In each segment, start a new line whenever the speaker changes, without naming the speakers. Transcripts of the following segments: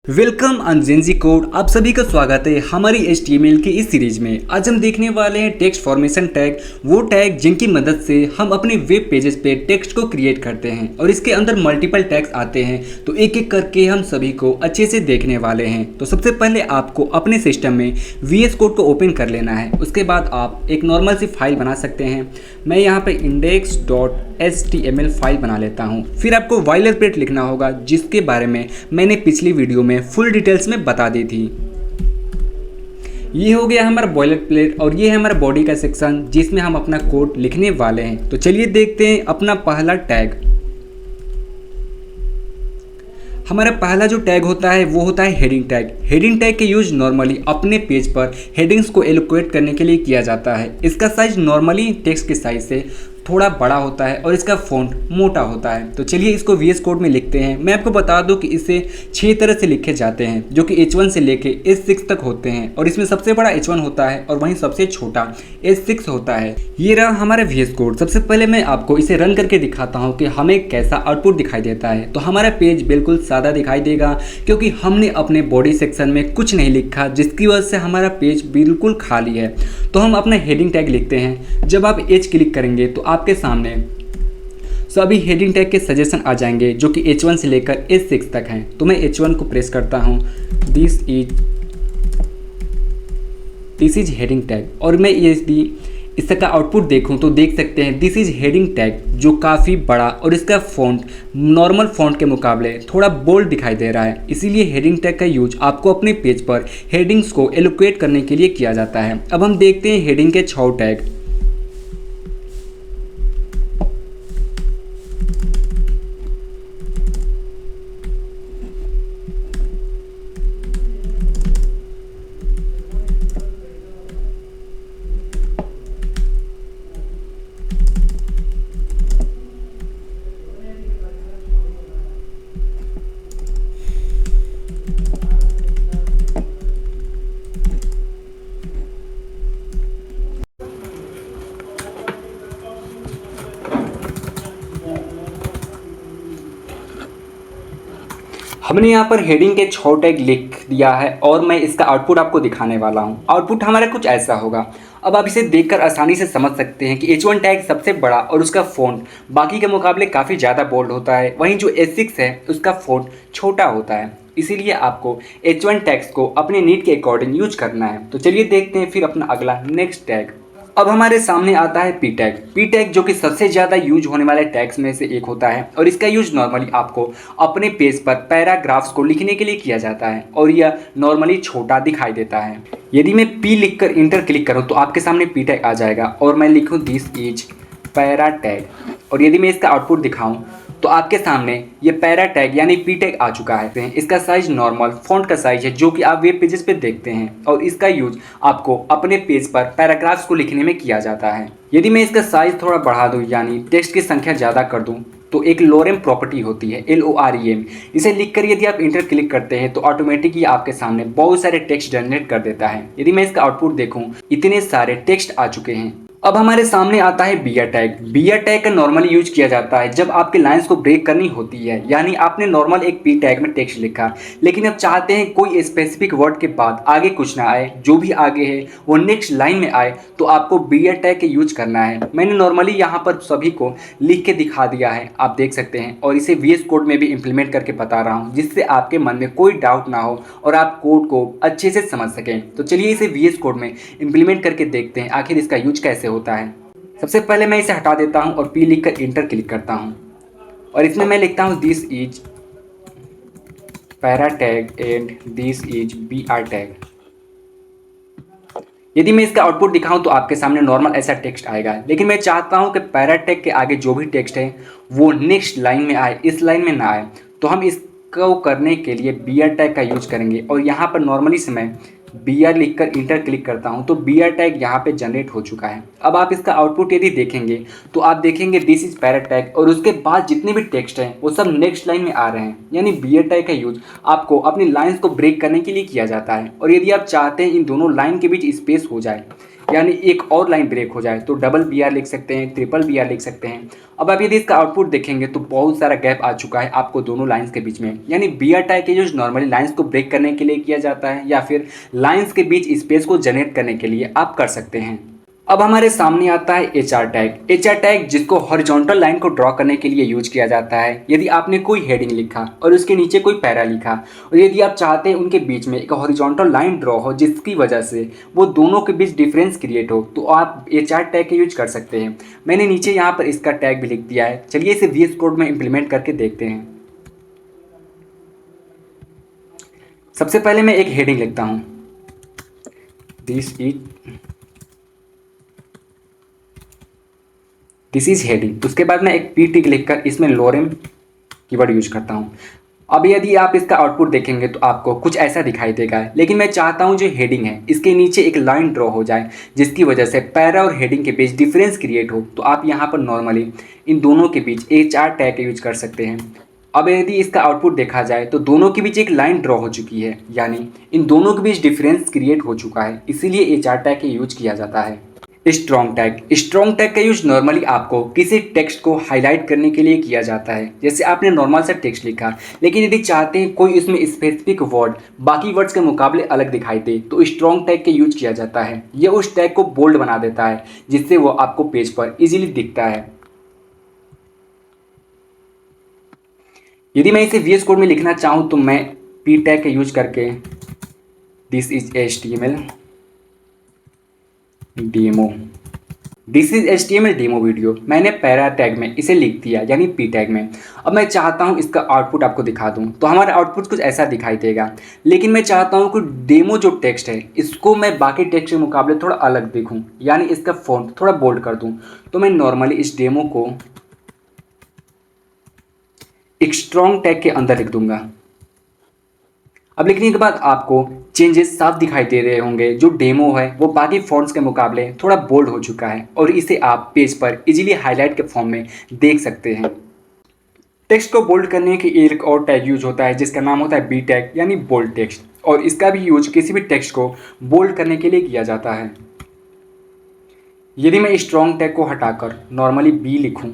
Welcome on Gen Z code. आप सभी का स्वागत है हमारी HTML की इस सीरीज में। आज हम देखने वाले हैं टेक्स्ट फॉर्मेशन टैग, वो टैग जिनकी मदद से हम अपने वेब पेजेस पे टेक्स्ट को क्रिएट करते हैं और इसके अंदर मल्टीपल टैग्स आते हैं, तो एक एक करके हम सभी को अच्छे से देखने वाले हैं। तो सबसे पहले आपको अपने सिस्टम में VS कोड को ओपन कर लेना है। उसके बाद आप एक नॉर्मल सी फाइल बना सकते हैं। मैं यहाँ पे index.html फाइल बना लेता हूँ। फिर आपको वाइलरप्लेट लिखना होगा, जिसके बारे में मैंने पिछली वीडियो में फुल डिटेल्स में बता दी थी। ये हो गया हमारा बॉयलर प्लेट और ये है हमारा बॉडी का सेक्शन जिसमें हम अपना कोड लिखने वाले हैं। तो चलिए देखते हैं अपना पहला टैग। हमारा पहला जो टैग होता है वो होता है हेडिंग टैग। हेडिंग टैग के यूज नॉर्मली अपने पेज पर हेडिंग्स को एलोकेट करने के लिए किया जाता है। इसका साइज नॉर्मली टेक्स्ट के साइज से थोड़ा बड़ा होता है और इसका फ़ॉन्ट मोटा होता है। तो चलिए इसको VS कोड में लिखते हैं। मैं आपको बता दूं कि इसे 6 तरह से लिखे जाते हैं, जो कि H1 से लेके H6 तक होते हैं और इसमें सबसे बड़ा H1 होता है और वहीं सबसे छोटा H6 होता है। ये रहा हमारा VS कोड। सबसे पहले मैं आपको इसे रन करके दिखाता हूँ कि हमें कैसा आउटपुट दिखाई देता है। तो हमारा पेज बिल्कुल सादा दिखाई देगा क्योंकि हमने अपने बॉडी सेक्शन में कुछ नहीं लिखा, जिसकी वजह से हमारा पेज बिल्कुल खाली है। तो हम अपना हेडिंग टैग लिखते हैं। जब आप H क्लिक करेंगे तो आपके सामने सभी हेडिंग टैग के सजेशन आ जाएंगे, जो कि H1 से लेकर H6 तक हैं। तो मैं H1 को प्रेस करता हूँ। दिस इज हेडिंग टैग और मैं यदि इसका आउटपुट देखूं तो देख सकते हैं दिस इज हेडिंग टैग, जो काफ़ी बड़ा और इसका फ़ॉन्ट नॉर्मल फ़ॉन्ट के मुकाबले थोड़ा बोल्ड दिखाई दे रहा है। इसीलिए हेडिंग टैग का यूज आपको अपने पेज पर हेडिंग्स को एलोकेट करने के लिए किया जाता है। अब हम देखते हैं हेडिंग के 6 टैग। हमने यहाँ पर हेडिंग के 6 टैग लिख दिया है और मैं इसका आउटपुट आपको दिखाने वाला हूँ। आउटपुट हमारा कुछ ऐसा होगा। अब आप इसे देखकर आसानी से समझ सकते हैं कि H1 टैग सबसे बड़ा और उसका फ़ॉन्ट बाकी के मुकाबले काफ़ी ज़्यादा बोल्ड होता है, वहीं जो H6 है उसका फ़ॉन्ट छोटा होता है। इसीलिए आपको H1 टैग्स को अपने नीड के अकॉर्डिंग यूज करना है। तो चलिए देखते हैं फिर अपना अगला नेक्स्ट टैग। अब हमारे सामने आता है P टैग। P टैग जो कि सबसे ज़्यादा यूज होने वाले टैग्स में से एक होता है और इसका यूज नॉर्मली आपको अपने पेज पर पैराग्राफ्स को लिखने के लिए किया जाता है और यह नॉर्मली छोटा दिखाई देता है। यदि मैं P लिखकर इंटर क्लिक करूं तो आपके सामने P टैग आ जाएगा और मैं लिखूं दिस इज पैरा टैग और यदि मैं इसका आउटपुट दिखाऊं तो आपके सामने ये पैरा टैग यानी P टैग आ चुका है। इसका साइज नॉर्मल फॉन्ट का साइज है, जो कि आप वेब पेजेस पे देखते हैं और इसका यूज आपको अपने पेज पर पैराग्राफ्स को लिखने में किया जाता है। यदि मैं इसका साइज थोड़ा बढ़ा दूं यानी टेक्स्ट की संख्या ज़्यादा कर दूं तो एक लोरेम प्रॉपर्टी होती है LOREM। इसे लिखकर यदि आप इंटर क्लिक करते हैं तो ऑटोमेटिकली आपके सामने बहुत सारे टेक्स्ट जनरेट कर देता है। यदि मैं इसका आउटपुट देखूं, इतने सारे टेक्स्ट आ चुके हैं। अब हमारे सामने आता है बियर टैग। बियर टैग का नॉर्मली यूज किया जाता है जब आपके लाइंस को ब्रेक करनी होती है, यानी आपने नॉर्मल एक P टैग में टेक्स्ट लिखा लेकिन अब चाहते हैं कोई स्पेसिफिक वर्ड के बाद आगे कुछ ना आए, जो भी आगे है वो नेक्स्ट लाइन में आए, तो आपको बियर टैग के यूज करना है। मैंने नॉर्मली यहाँ पर सभी को लिख के दिखा दिया है, आप देख सकते हैं, और इसे VS कोड में भी इम्प्लीमेंट करके बता रहा हूँ जिससे आपके मन में कोई डाउट ना हो और आप कोड को अच्छे से समझ सकें। तो चलिए इसे VS कोड में इम्प्लीमेंट करके देखते हैं आखिर इसका यूज कैसे होता है। सबसे पहले मैं इसे हटा देता हूं और P लिखकर इंटर क्लिक करता हूं और इसमें मैं लिखता हूं this is para tag and this is BR tag. यदि मैं इसका आउटपुट दिखाऊं तो आपके सामने नॉर्मल ऐसा टेक्स्ट आएगा, लेकिन मैं चाहता हूं कि पैरा टैग के आगे जो भी टेक्स्ट है वो नेक्स्ट लाइन में आए, इस लाइन में ना आए। तो हम इसको करने के लिए BR टैग का यूज करेंगे और यहाँ पर नॉर्मली से मैं BR लिखकर इंटर क्लिक करता हूं तो BR टैग यहाँ पे जनरेट हो चुका है। अब आप इसका आउटपुट यदि देखेंगे तो आप देखेंगे दिस इज पैरा टैग और उसके बाद जितने भी टेक्स्ट हैं वो सब नेक्स्ट लाइन में आ रहे हैं। यानी BR टैग का यूज आपको अपनी लाइंस को ब्रेक करने के लिए किया जाता है और यदि आप चाहते हैं इन दोनों लाइन के बीच स्पेस हो जाए, यानी एक और लाइन ब्रेक हो जाए तो डबल बी आर लिख सकते हैं, ट्रिपल बी आर लिख सकते हैं। अब आप यदि इसका आउटपुट देखेंगे तो बहुत सारा गैप आ चुका है आपको दोनों लाइंस के बीच में, यानी बी आर टैग का यूज नॉर्मली लाइंस को ब्रेक करने के लिए किया जाता है या फिर लाइंस के बीच स्पेस को जनरेट करने के लिए आप कर सकते हैं। अब हमारे सामने आता है H R tag. H R tag जिसको हॉरिजॉन्टल लाइन को ड्रॉ करने के लिए यूज किया जाता है। यदि आपने कोई हेडिंग लिखा और उसके नीचे कोई पैरा लिखा और यदि आप चाहते हैं उनके बीच में एक हॉरिजॉन्टल लाइन ड्रॉ हो जिसकी वजह से वो दोनों के बीच डिफरेंस क्रिएट हो, तो आप एच आर टैग का यूज कर सकते हैं। मैंने नीचे यहाँ पर इसका टैग भी लिख दिया है। चलिए इसे VS कोड में इंप्लीमेंट करके देखते हैं। सबसे पहले मैं एक हेडिंग लिखता हूँ, दिस इज हेडिंग। उसके बाद मैं एक पी टिक लिखकर इसमें लोरेम कीवर्ड यूज करता हूँ। अब यदि आप इसका आउटपुट देखेंगे तो आपको कुछ ऐसा दिखाई देगा, लेकिन मैं चाहता हूँ जो हेडिंग है इसके नीचे एक लाइन ड्रॉ हो जाए जिसकी वजह से पैरा और हेडिंग के बीच डिफरेंस क्रिएट हो। तो आप यहाँ पर नॉर्मली इन दोनों के बीच एच आर टैग का यूज कर सकते हैं। अब यदि इसका आउटपुट देखा जाए तो दोनों के बीच एक लाइन ड्रॉ हो चुकी है, यानी इन दोनों के बीच डिफरेंस क्रिएट हो चुका है, इसीलिए एच आर टैग का यूज किया जाता है। Strong tag. स्ट्रॉन्ग टैग का यूज नॉर्मली आपको किसी टेक्स्ट को हाईलाइट करने के लिए किया जाता है। जैसे आपने नॉर्मल सा टेक्स्ट लिखा, लेकिन यदि चाहते हैं कोई इसमें स्पेसिफिक वर्ड बाकी वर्ड्स के मुकाबले अलग दिखाई दे तो स्ट्रॉन्ग टैग का यूज किया जाता है। यह उस टैग को बोल्ड बना देता है जिससे वो आपको पेज पर इजीली दिखता है। यदि मैं इसे VS कोड में लिखना चाहूँ तो मैं पी टैग का यूज करके this is HTML demo, this is HTML demo video, मैंने पैरा टैग में इसे लिख दिया यानी पी टैग में। अब मैं चाहता हूँ इसका आउटपुट आपको दिखा दूँ तो हमारा आउटपुट कुछ ऐसा दिखाई देगा, लेकिन मैं चाहता हूँ कि डेमो जो टेक्स्ट है इसको मैं बाकी टेक्स्ट के मुकाबले थोड़ा अलग दिखूँ, यानी इसका फॉन्ट थोड़ा बोल्ड कर दूँ। तो मैं नॉर्मली इस डेमो को एक स्ट्रॉन्ग टैग के अंदर लिख दूंगा। अब लिखने के बाद आपको चेंजेस साफ दिखाई दे रहे होंगे। जो डेमो है वो बाकी फॉन्ट्स के मुकाबले थोड़ा बोल्ड हो चुका है और इसे आप पेज पर इजीली हाईलाइट के फॉर्म में देख सकते हैं। टेक्स्ट को बोल्ड करने के एक और टैग यूज होता है जिसका नाम होता है बी टैग यानी बोल्ड टेक्स्ट, और इसका भी यूज किसी भी टेक्स्ट को बोल्ड करने के लिए किया जाता है। यदि मैं स्ट्रॉन्ग टैग को हटाकर नॉर्मली बी लिखूँ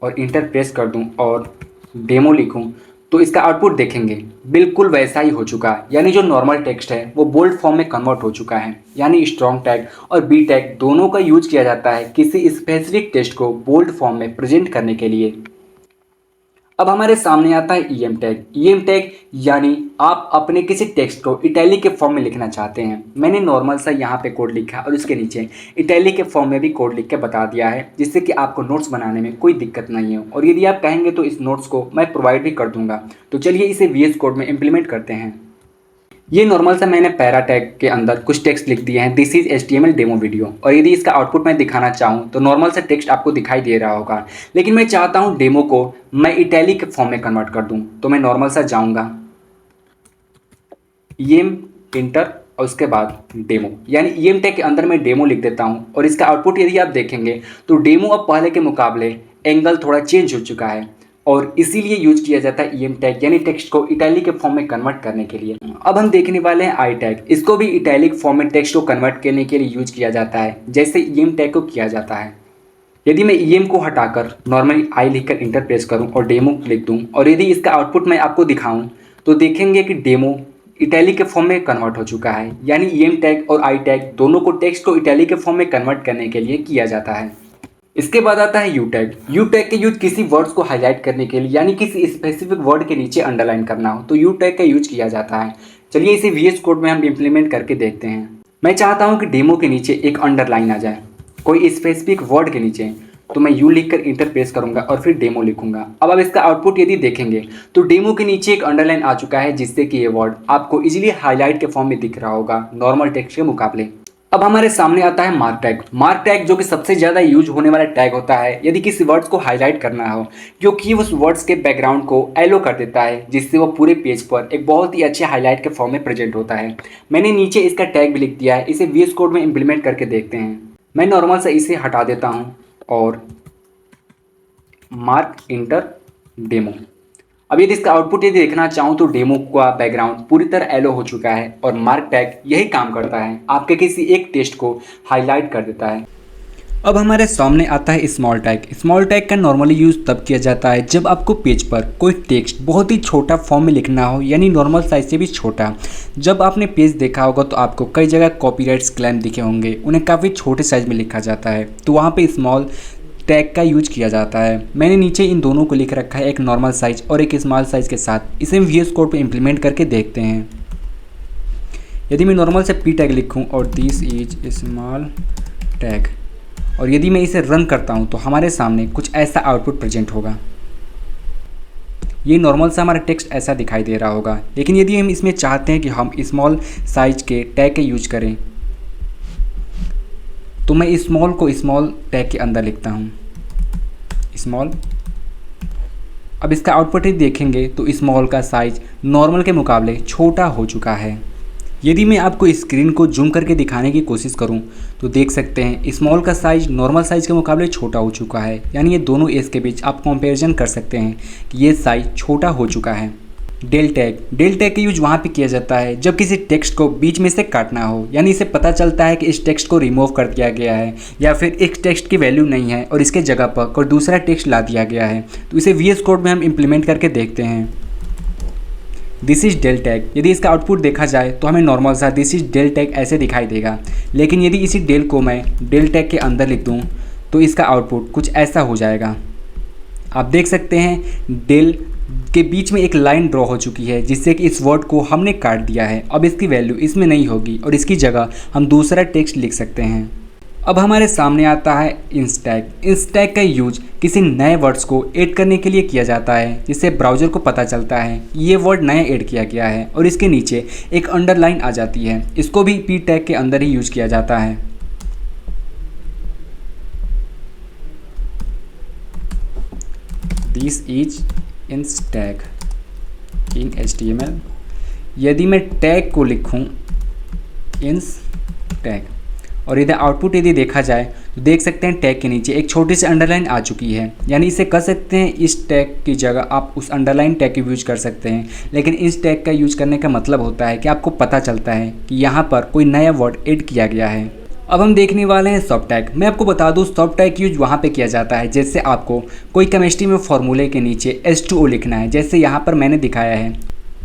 और इंटर प्रेस कर दूँ और डेमो लिखूँ तो इसका आउटपुट देखेंगे बिल्कुल वैसा ही हो चुका है, यानी जो नॉर्मल टेक्स्ट है वो बोल्ड फॉर्म में कन्वर्ट हो चुका है। यानी स्ट्रॉन्ग टैग और बी टैग दोनों का यूज किया जाता है किसी स्पेसिफिक टेक्स्ट को बोल्ड फॉर्म में प्रेजेंट करने के लिए। अब हमारे सामने आता है ईएम टैग। ईएम टैग यानी आप अपने किसी टेक्स्ट को इटैलिक के फॉर्म में लिखना चाहते हैं। मैंने नॉर्मल सा यहाँ पे कोड लिखा और उसके नीचे इटैलिक के फॉर्म में भी कोड लिख के बता दिया है जिससे कि आपको नोट्स बनाने में कोई दिक्कत नहीं हो, और यदि आप कहेंगे तो इस नोट्स को मैं प्रोवाइड भी कर दूंगा। तो चलिए इसे VS कोड में इम्प्लीमेंट करते हैं। ये नॉर्मल सा मैंने पैरा टैग के अंदर कुछ टेक्स्ट लिख दिए हैं, this is HTML demo video, और यदि इसका आउटपुट मैं दिखाना चाहूँ तो नॉर्मल सा टेक्स्ट आपको दिखाई दे रहा होगा, लेकिन मैं चाहता हूँ डेमो को मैं इटैलिक के फॉर्म में कन्वर्ट कर दूँ। तो मैं नॉर्मल सा जाऊँगा, ईएम इंटर और उसके बाद डेमो, यानी ईएम टैग के अंदर मैं डेमो लिख देता हूँ और इसका आउटपुट यदि आप देखेंगे तो डेमो अब पहले के मुकाबले एंगल थोड़ा चेंज हो चुका है और इसीलिए यूज किया जाता है ईएम टैग यानी टेक्स्ट को इटैलिक के फॉर्म में कन्वर्ट करने के लिए। अब हम देखने वाले हैं आई टैग। इसको भी इटैलिक फॉर्म में टेक्स्ट को कन्वर्ट करने के लिए यूज किया जाता है जैसे ईएम टैग को किया जाता है। यदि मैं ईएम को हटाकर नॉर्मली आई लिखकर इंटर प्रेस करूं और डेमो लिख दूं और यदि इसका आउटपुट मैं आपको दिखाऊं तो देखेंगे कि डेमो इटैलिक के फॉर्म में कन्वर्ट हो चुका है। यानी ईएम टैग और आई टैग दोनों को टेक्स्ट को इटैलिक के फॉर्म में कन्वर्ट करने के लिए किया जाता है। इसके बाद आता है यू टैग। यू टैग के यूज किसी वर्ड्स को हाईलाइट करने के लिए, यानी किसी स्पेसिफिक वर्ड के नीचे अंडरलाइन करना हो तो यू टैग का यूज किया जाता है। चलिए इसे VS कोड में हम इम्प्लीमेंट करके देखते हैं। मैं चाहता हूं कि डेमो के नीचे एक अंडरलाइन आ जाए कोई स्पेसिफिक वर्ड के नीचे, तो मैं यू लिखकर इंटर प्रेस करूंगा और फिर डेमो लिखूंगा। अब इसका आउटपुट यदि देखेंगे तो डेमो के नीचे एक अंडरलाइन आ चुका है जिससे कि ये वर्ड आपको इजीली हाईलाइट के फॉर्म में दिख रहा होगा नॉर्मल टेक्स्ट के मुकाबले। अब हमारे सामने आता है मार्क टैग। मार्क टैग जो कि सबसे ज़्यादा यूज होने वाला टैग होता है यदि किसी वर्ड्स को हाईलाइट करना हो, क्योंकि उस वर्ड्स के बैकग्राउंड को येलो कर देता है जिससे वो पूरे पेज पर एक बहुत ही अच्छे हाईलाइट के फॉर्म में प्रेजेंट होता है। मैंने नीचे इसका टैग भी लिख दिया है, इसे VS कोड में इम्प्लीमेंट करके देखते हैं। मैं नॉर्मल से इसे हटा देता हूँ और मार्क इंटर डेमो। अब यदि इसका आउटपुट यदि देखना चाहूँ तो डेमो का बैकग्राउंड पूरी तरह येलो हो चुका है और मार्क टैग यही काम करता है, आपके किसी एक टेक्स्ट को हाईलाइट कर देता है। अब हमारे सामने आता है स्मॉल टैग। स्मॉल टैग का नॉर्मली यूज़ तब किया जाता है जब आपको पेज पर कोई टेक्स्ट बहुत ही छोटा फॉर्म में लिखना हो, यानी नॉर्मल साइज से भी छोटा। जब आपने पेज देखा होगा तो आपको कई जगह कॉपीराइट्स क्लेम दिखे होंगे, उन्हें काफ़ी छोटे साइज में लिखा जाता है, तो वहाँ पे स्मॉल टैग का यूज किया जाता है। मैंने नीचे इन दोनों को लिख रखा है, एक नॉर्मल साइज और एक स्मॉल साइज के साथ। इसे हम VS कोड पे इम्प्लीमेंट करके देखते हैं। यदि मैं नॉर्मल से पी टैग लिखूँ और दिस इज स्मॉल टैग, और यदि मैं इसे रन करता हूँ तो हमारे सामने कुछ ऐसा आउटपुट प्रेजेंट होगा। ये नॉर्मल से हमारा टेक्स्ट ऐसा दिखाई दे रहा होगा, लेकिन यदि हम इसमें चाहते हैं कि हम स्मॉल साइज के टैग के यूज करें तो मैं स्मॉल को स्मॉल टैग के अंदर लिखता हूँ, स्मॉल। अब इसका आउटपुट ही देखेंगे तो स्मॉल का साइज नॉर्मल के मुकाबले छोटा हो चुका है। यदि मैं आपको स्क्रीन को जूम करके दिखाने की कोशिश करूं तो देख सकते हैं स्मॉल का साइज नॉर्मल साइज के मुकाबले छोटा हो चुका है, यानी ये दोनों एज के बीच आप कंपैरिजन कर सकते हैं कि ये साइज छोटा हो चुका है। डेल टैग का यूज वहाँ पे किया जाता है जब किसी टेक्स्ट को बीच में से काटना हो, यानी इसे पता चलता है कि इस टेक्स्ट को रिमूव कर दिया गया है या फिर इस टेक्स्ट की वैल्यू नहीं है और इसके जगह पर कोई दूसरा टेक्स्ट ला दिया गया है, तो इसे VS कोड में हम इम्प्लीमेंट करके देखते हैं। This is del tag. यदि इसका आउटपुट देखा जाए तो हमें नॉर्मल सा दिस इज डेल टैग ऐसे दिखाई देगा, लेकिन यदि इसी डेल को मैं डेल टैग के अंदर लिख दूँ तो इसका आउटपुट कुछ ऐसा हो जाएगा। आप देख सकते हैं डेल के बीच में एक लाइन ड्रॉ हो चुकी है, जिससे कि इस वर्ड को हमने काट दिया है। अब इसकी वैल्यू इसमें नहीं होगी और इसकी जगह हम दूसरा टेक्स्ट लिख सकते हैं। अब हमारे सामने आता है इंस्टैग। इंस्टैग का यूज किसी नए वर्ड्स को ऐड करने के लिए किया जाता है, जिससे ब्राउज़र को पता चलता है ये वर्ड नया ऐड किया गया है और इसके नीचे एक अंडरलाइन आ जाती है। इसको भी पी टैग के अंदर ही यूज किया जाता है। दिस इज इंस टैग इन HTML। यदि मैं टैग को लिखूं इंस टैग और इधर आउटपुट यदि देखा जाए तो देख सकते हैं टैग के नीचे एक छोटी सी अंडरलाइन आ चुकी है, यानी इसे कर सकते हैं इस टैग की जगह आप उस अंडरलाइन टैग का यूज कर सकते हैं। लेकिन इस टैग का यूज करने का मतलब होता है कि आपको पता चलता है कि यहाँ पर कोई नया वर्ड ऐड किया गया है। अब हम देखने वाले हैं सॉफ्ट टैग। मैं आपको बता दूं सॉफ्ट टैग यूज वहाँ पे किया जाता है जैसे आपको कोई केमिस्ट्री में फॉर्मूले के नीचे H2O लिखना है, जैसे यहाँ पर मैंने दिखाया है।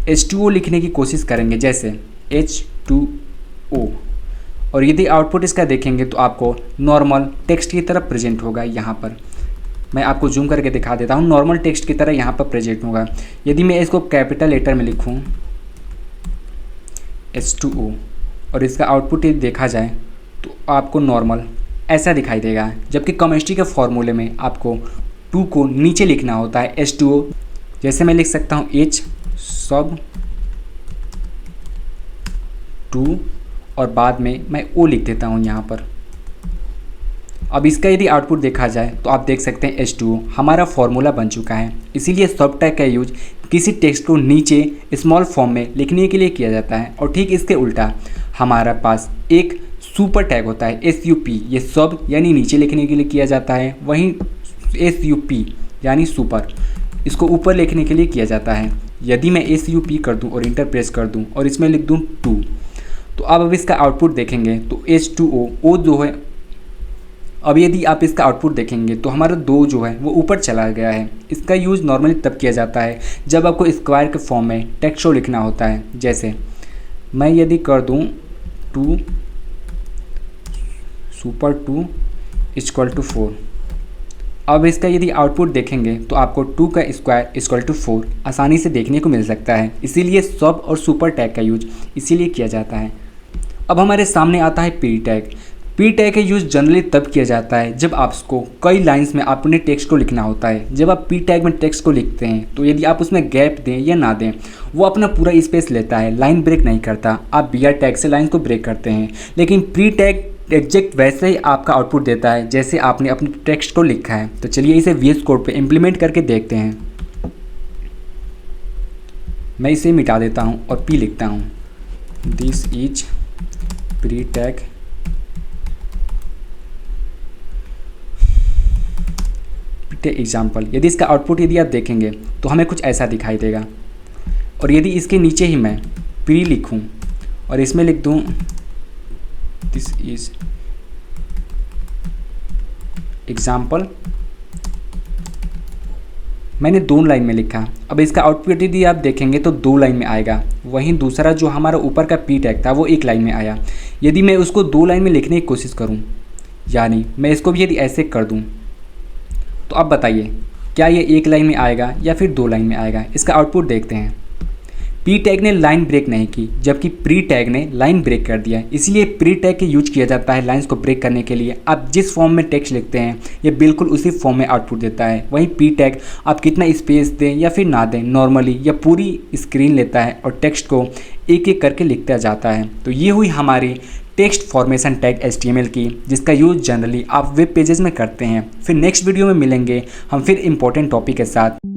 H2O लिखने की कोशिश करेंगे जैसे H2O, और यदि आउटपुट इसका देखेंगे तो आपको नॉर्मल टेक्स्ट की तरह प्रेजेंट होगा। यहाँ पर मैं आपको जूम करके दिखा देता हूँ, नॉर्मल टेक्स्ट की तरह यहाँ पर प्रेजेंट होगा। यदि मैं इसको कैपिटल लेटर में लिखूँ H2O और इसका आउटपुट यदि देखा जाए तो आपको नॉर्मल ऐसा दिखाई देगा, जबकि केमिस्ट्री के फॉर्मूले में आपको 2 को नीचे लिखना होता है H2O। जैसे मैं लिख सकता हूँ H sub 2 और बाद में मैं O लिख देता हूँ यहाँ पर। अब इसका यदि आउटपुट देखा जाए तो आप देख सकते हैं H2O हमारा फॉर्मूला बन चुका है। इसीलिए सॉफ्ट टैग का यूज किसी टेक्स्ट को नीचे स्मॉल फॉर्म में लिखने के लिए किया जाता है। और ठीक इसके उल्टा हमारा पास एक सुपर टैग होता है SUP, ये सब यानी नीचे लिखने के लिए किया जाता है। वहीं SUP यानी सुपर, इसको ऊपर लिखने के लिए किया जाता है। यदि मैं SUP कर दूं और इंटर प्रेस कर दूं और इसमें लिख दूं 2, तो अब इसका आउटपुट देखेंगे तो H2O O जो है, अब यदि आप इसका आउटपुट देखेंगे तो हमारा 2 जो है वो ऊपर चला गया है। इसका यूज़ नॉर्मली तब किया जाता है जब आपको स्क्वायर के फॉर्म में टेक्स्ट शो लिखना होता है। जैसे मैं यदि कर दूं 2 सुपर 2 इक्वल टू 4, अब इसका यदि आउटपुट देखेंगे तो आपको 2 का स्क्वायर इक्वल टू 4 आसानी से देखने को मिल सकता है। इसीलिए सब और सुपर टैग का यूज इसीलिए किया जाता है। अब हमारे सामने आता है पी टैग। पी टैग का यूज़ जनरली तब किया जाता है जब आपको कई लाइंस में अपने टेक्स्ट को लिखना होता है। जब आप पी टैग में टेक्स्ट को लिखते हैं तो यदि आप उसमें गैप दें या ना दें, वो अपना पूरा स्पेस लेता है, लाइन ब्रेक नहीं करता। आप BR टैग से लाइन को ब्रेक करते हैं, लेकिन पी टैग एग्जैक्ट वैसे ही आपका आउटपुट देता है जैसे आपने अपने टेक्स्ट को लिखा है। तो चलिए इसे VS कोड पे इम्प्लीमेंट करके देखते हैं। मैं इसे मिटा देता हूँ और P लिखता हूँ। दिस इज प्री टैग लिखते हैं एग्जाम्पल। यदि इसका आउटपुट यदि आप देखेंगे तो हमें कुछ ऐसा दिखाई देगा। और यदि इसके नीचे ही मैं प्री लिखूं और इसमें लिख दूं दिस इज एग्जाम्पल, मैंने 2 लाइन में लिखा। अब इसका आउटपुट यदि आप देखेंगे तो 2 लाइन में आएगा। वहीं दूसरा जो हमारा ऊपर का पी टैग था वो 1 लाइन में आया। यदि मैं उसको 2 लाइन में लिखने की कोशिश करूं, यानी मैं इसको भी यदि ऐसे कर दूं, तो अब बताइए क्या ये 1 लाइन में आएगा या फिर 2 लाइन में आएगा। इसका आउटपुट देखते हैं। पी टैग ने लाइन ब्रेक नहीं की, जबकि प्री टैग ने लाइन ब्रेक कर दिया। इसलिए प्री टैग के यूज किया जाता है लाइंस को ब्रेक करने के लिए। आप जिस फॉर्म में टेक्स्ट लिखते हैं ये बिल्कुल उसी फॉर्म में आउटपुट देता है। वहीं पी टैग आप कितना स्पेस दें या फिर ना दें, नॉर्मली या पूरी स्क्रीन लेता है और टेक्स्ट को एक एक करके लिखता जाता है। तो ये हुई हमारी टेक्स्ट फॉर्मेशन टैग HTML की, जिसका यूज़ जनरली आप वेब पेजेस में करते हैं। फिर नेक्स्ट वीडियो में मिलेंगे हम फिर इंपॉर्टेंट टॉपिक के साथ।